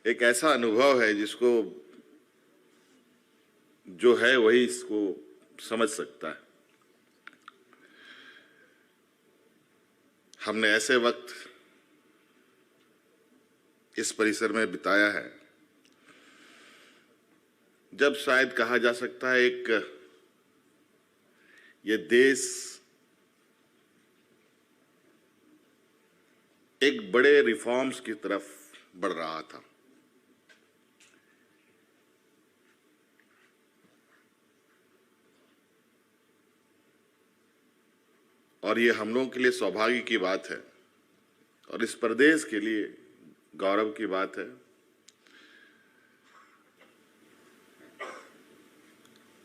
एक ऐसा अनुभव है जिसको जो है वही इसको समझ सकता है। हमने ऐसे वक्त इस परिसर में बिताया है जब शायद कहा जा सकता है ये देश एक बड़े रिफॉर्म्स की तरफ बढ़ रहा था। और ये हम लोगों के लिए सौभाग्य की बात है और इस प्रदेश के लिए गौरव की बात है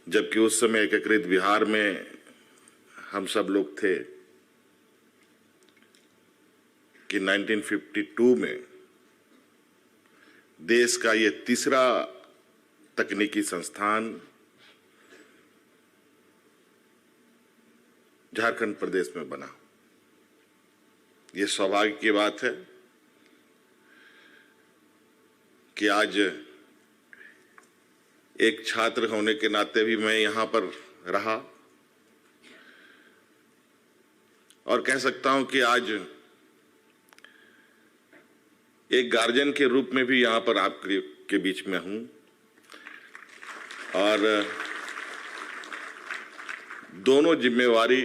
जबकि उस समय एकीकृत बिहार में हम सब लोग थे कि 1952 में देश का ये तीसरा तकनीकी संस्थान झारखंड प्रदेश में बना। ये सौभाग्य की बात है कि आज एक छात्र होने के नाते भी मैं यहां पर रहा और कह सकता हूं कि आज एक गार्जियन के रूप में भी यहां पर आपके बीच में हूं और दोनों जिम्मेवारी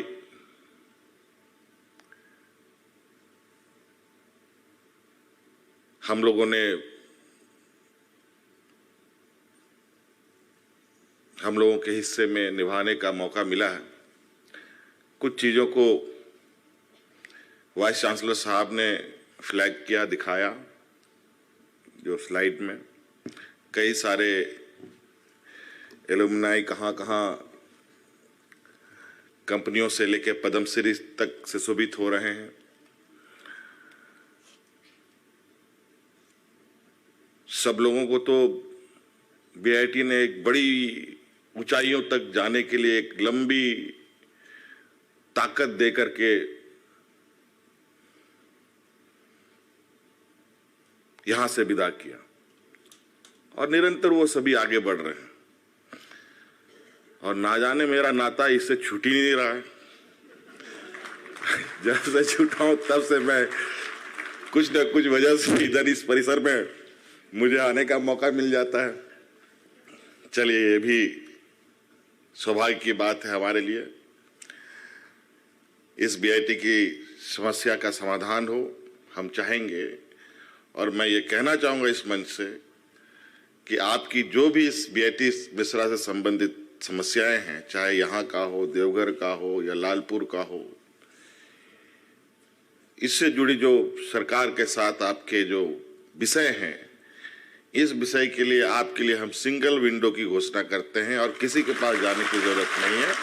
हम लोगों ने हम लोगों के हिस्से में निभाने का मौका मिला है। कुछ चीज़ों को वाइस चांसलर साहब ने फ्लैग किया, दिखाया, जो स्लाइड में कई सारे एलुमनाई कहाँ कंपनियों से लेकर पद्मश्री तक से सुशोभित हो रहे हैं। सब लोगों को तो बीआईटी ने एक बड़ी ऊंचाइयों तक जाने के लिए एक लंबी ताकत देकर के यहां से विदा किया और निरंतर वो सभी आगे बढ़ रहे हैं और ना जाने मेरा नाता इससे छूट ही नहीं रहा है। जब से छूटा हूं तब से मैं कुछ न कुछ वजह से इधर इस परिसर में मुझे आने का मौका मिल जाता है। चलिए, ये भी सौभाग्य की बात है हमारे लिए। इस बीआईटी की समस्या का समाधान हो, हम चाहेंगे और मैं ये कहना चाहूँगा इस मंच से कि आपकी जो भी इस बीआईटी मिश्रा से संबंधित समस्याएं हैं, चाहे यहाँ का हो, देवघर का हो या लालपुर का हो, इससे जुड़ी जो सरकार के साथ आपके जो विषय हैं, इस विषय के लिए आपके लिए हम सिंगल विंडो की घोषणा करते हैं और किसी के पास जाने की जरूरत नहीं है।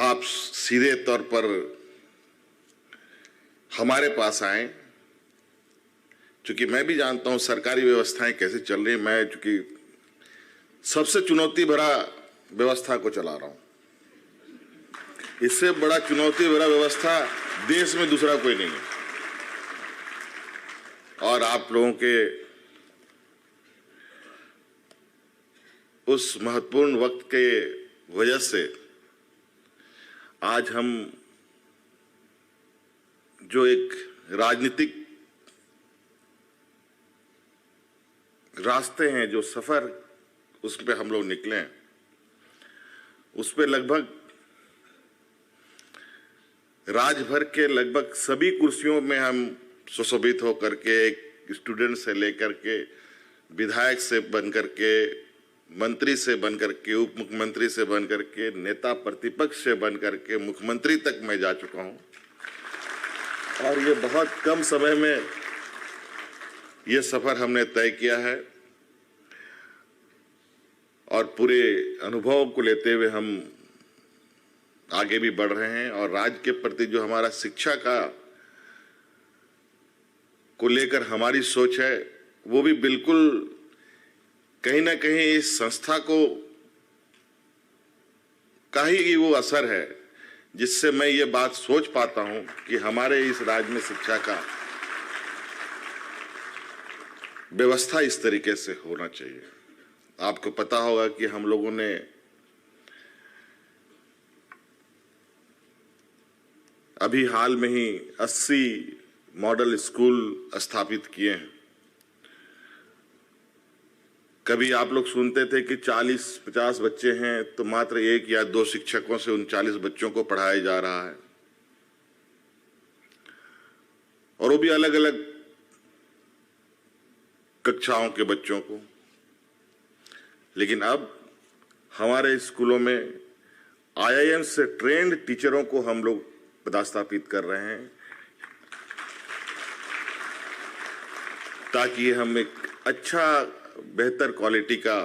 आप सीधे तौर पर हमारे पास आए, चूंकि मैं भी जानता हूं सरकारी व्यवस्थाएं कैसे चल रही। मैं चूंकि सबसे चुनौती भरा व्यवस्था को चला रहा हूं, इससे बड़ा चुनौती भरा व्यवस्था देश में दूसरा कोई नहीं है। और आप लोगों के उस महत्वपूर्ण वक्त के वजह से आज हम जो एक राजनीतिक रास्ते हैं, जो सफर उस पे हम लोग निकले हैं, उस पे लगभग राजभर के लगभग सभी कुर्सियों में हम सुशोभित होकर के, एक स्टूडेंट से लेकर के, विधायक से बनकर के, मंत्री से बनकर के, उप मुख्यमंत्री से बनकर के, नेता प्रतिपक्ष से बनकर के मुख्यमंत्री तक मैं जा चुका हूं और ये बहुत कम समय में ये सफर हमने तय किया है और पूरे अनुभव को लेते हुए हम आगे भी बढ़ रहे हैं। और राज्य के प्रति जो हमारा शिक्षा का को लेकर हमारी सोच है, वो भी बिल्कुल कहीं ना कहीं इस संस्था को का ही वो असर है जिससे मैं ये बात सोच पाता हूं कि हमारे इस राज्य में शिक्षा का व्यवस्था इस तरीके से होना चाहिए। आपको पता होगा कि हम लोगों ने अभी हाल में ही 80 मॉडल स्कूल स्थापित किए हैं। कभी आप लोग सुनते थे कि 40-50 बच्चे हैं तो मात्र 1 या 2 शिक्षकों से उन 40 बच्चों को पढ़ाया जा रहा है, और वो भी अलग अलग कक्षाओं के बच्चों को। लेकिन अब हमारे स्कूलों में IIM से ट्रेंड टीचरों को हम लोग पदस्थापित कर रहे हैं ताकि हम एक अच्छा बेहतर क्वालिटी का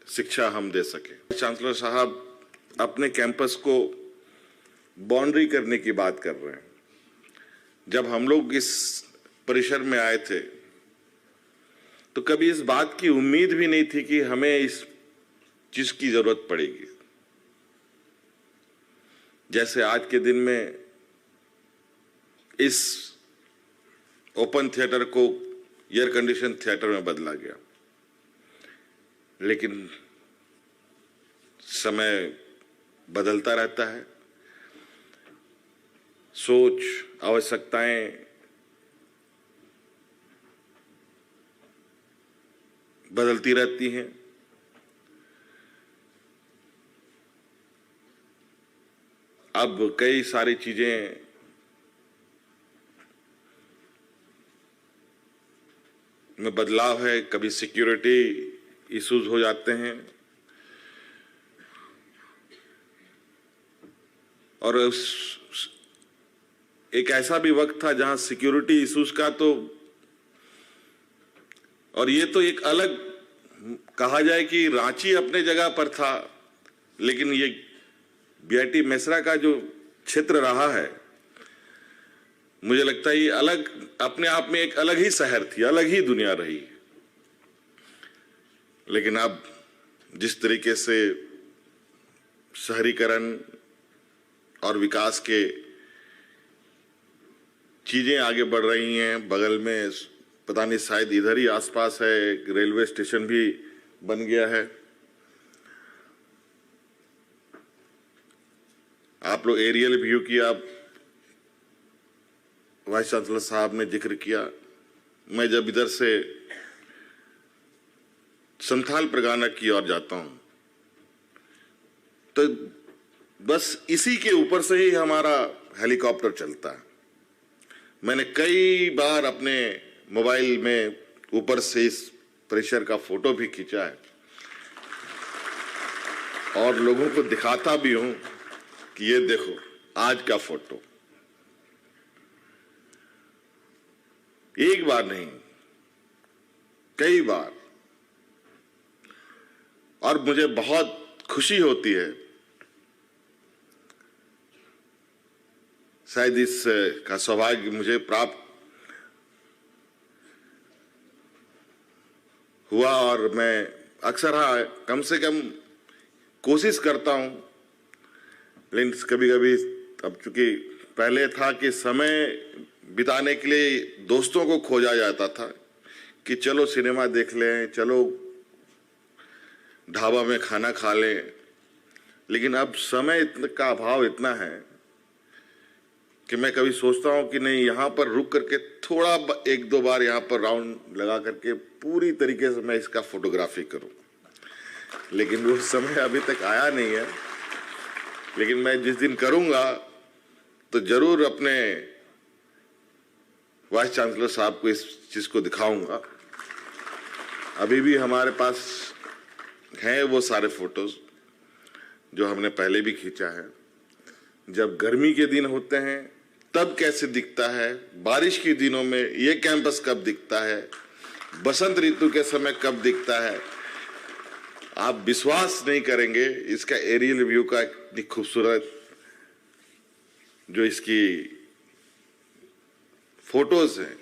शिक्षा हम दे सके। चांसलर साहब अपने कैंपस को बाउंड्री करने की बात कर रहे हैं। जब हम लोग इस परिसर में आए थे तो कभी इस बात की उम्मीद भी नहीं थी कि हमें इस चीज की जरूरत पड़ेगी। जैसे आज के दिन में इस ओपन थिएटर को एयर कंडीशन थिएटर में बदला गया, लेकिन समय बदलता रहता है, सोच आवश्यकताएं बदलती रहती हैं। अब कई सारी चीजें में बदलाव है, कभी सिक्योरिटी इश्यूज हो जाते हैं, और एक ऐसा भी वक्त था जहां सिक्योरिटी इश्यूज का तो, और ये तो एक अलग कहा जाए कि रांची अपने जगह पर था, लेकिन ये BIT मेसरा का जो क्षेत्र रहा है, मुझे लगता है ये अलग अपने आप में एक अलग ही शहर थी, अलग ही दुनिया रही। लेकिन अब जिस तरीके से शहरीकरण और विकास के चीजें आगे बढ़ रही हैं, बगल में पता नहीं शायद इधर ही आसपास है एक रेलवे स्टेशन भी बन गया है। आप लोग एरियल व्यू की आप वाइस चांसलर साहब ने जिक्र किया। मैं जब इधर से संथाल परगना की ओर जाता हूं तो बस इसी के ऊपर से ही हमारा हेलीकॉप्टर चलता है। मैंने कई बार अपने मोबाइल में ऊपर से इस परिसर का फोटो भी खींचा है और लोगों को दिखाता भी हूं कि ये देखो आज का फोटो। एक बार नहीं, कई बार। और मुझे बहुत खुशी होती है, शायद इस का सौभाग्य मुझे प्राप्त हुआ, और मैं अक्सर कम से कम कोशिश करता हूं, लेकिन कभी कभी अब चूंकि पहले था कि समय बिताने के लिए दोस्तों को खोजा जाता था कि चलो सिनेमा देख लें, चलो ढाबा में खाना खा लें, लेकिन अब समय का अभाव इतना है कि मैं कभी सोचता हूं कि नहीं, यहां पर रुक करके थोड़ा 1-2 बार यहां पर राउंड लगा करके पूरी तरीके से मैं इसका फोटोग्राफी करूं, लेकिन वो समय अभी तक आया नहीं है। लेकिन मैं जिस दिन करूंगा तो जरूर अपने वाइस चांसलर साहब को इस चीज को दिखाऊंगा। अभी भी हमारे पास हैं वो सारे फोटोज जो हमने पहले भी खींचा है। जब गर्मी के दिन होते हैं तब कैसे दिखता है, बारिश के दिनों में ये कैंपस कब दिखता है, बसंत ऋतु के समय कब दिखता है, आप विश्वास नहीं करेंगे। इसका एरियल व्यू का इतनी खूबसूरत जो इसकी फोटोज हैं,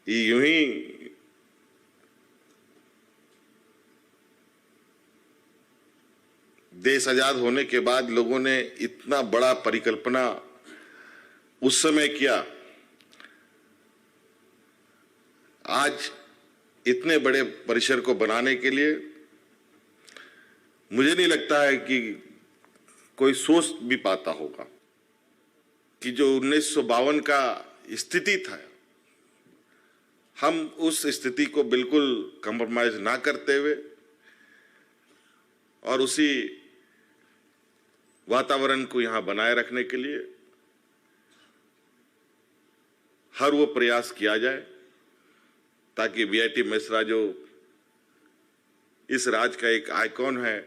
यूं ही देश आजाद होने के बाद लोगों ने इतना बड़ा परिकल्पना उस समय किया, आज इतने बड़े परिसर को बनाने के लिए मुझे नहीं लगता है कि कोई सोच भी पाता होगा कि जो 1952 का स्थिति था, हम उस स्थिति को बिल्कुल कॉम्प्रोमाइज ना करते हुए और उसी वातावरण को यहां बनाए रखने के लिए हर वो प्रयास किया जाए ताकि बीआईटी मिश्रा जो इस राज्य का एक आइकॉन है,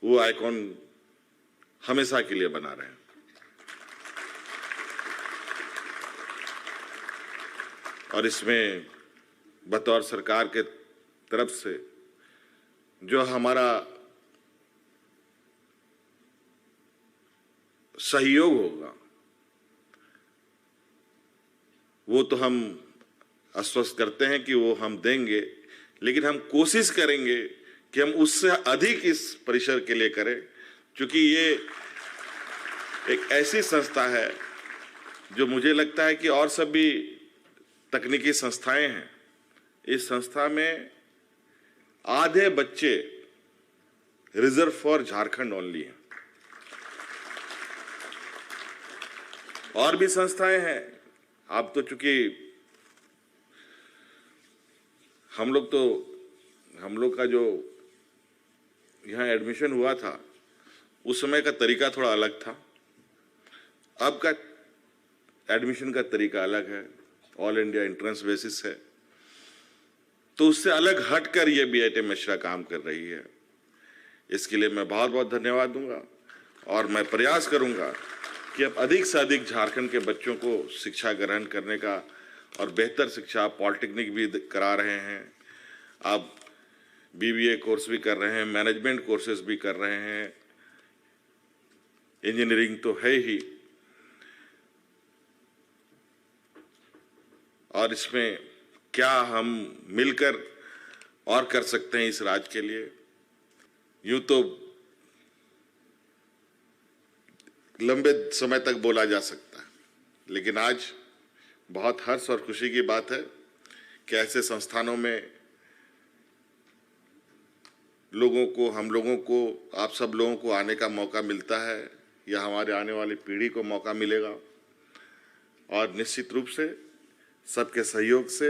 वो आइकॉन हमेशा के लिए बना रहे। और इसमें बतौर सरकार के तरफ से जो हमारा सहयोग होगा वो तो हम आश्वस्त करते हैं कि वो हम देंगे, लेकिन हम कोशिश करेंगे कि हम उससे अधिक इस परिसर के लिए करें, क्योंकि ये एक ऐसी संस्था है जो मुझे लगता है कि और सभी तकनीकी संस्थाएं हैं, इस संस्था में आधे बच्चे रिजर्व फॉर झारखंड ओनली हैं। और भी संस्थाएं हैं, आप तो चूंकि हम लोग का जो यहाँ एडमिशन हुआ था उस समय का तरीका थोड़ा अलग था, अब का एडमिशन का तरीका अलग है, ऑल इंडिया एंट्रेंस बेसिस है, तो उससे अलग हटकर ये बीआईटी मिश्रा काम कर रही है। इसके लिए मैं बहुत बहुत धन्यवाद दूंगा और मैं प्रयास करूंगा कि अब अधिक से अधिक झारखंड के बच्चों को शिक्षा ग्रहण करने का और बेहतर शिक्षा, पॉलिटेक्निक भी करा रहे हैं, आप बीबीए कोर्स भी कर रहे हैं, मैनेजमेंट कोर्सेज भी कर रहे हैं, इंजीनियरिंग तो है ही, और इसमें क्या हम मिलकर और कर सकते हैं इस राज्य के लिए। यूं तो लंबे समय तक बोला जा सकता है, लेकिन आज बहुत हर्ष और खुशी की बात है कि ऐसे संस्थानों में हम लोगों को, आप सब लोगों को आने का मौका मिलता है, या हमारे आने वाली पीढ़ी को मौका मिलेगा। और निश्चित रूप से सबके सहयोग से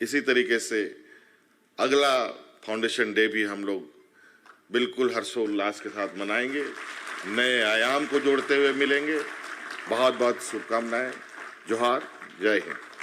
इसी तरीके से अगला फाउंडेशन डे भी हम लोग बिल्कुल हर्षोल्लास के साथ मनाएंगे, नए आयाम को जोड़ते हुए मिलेंगे। बहुत बहुत शुभकामनाएं। जोहार, जय हिंद।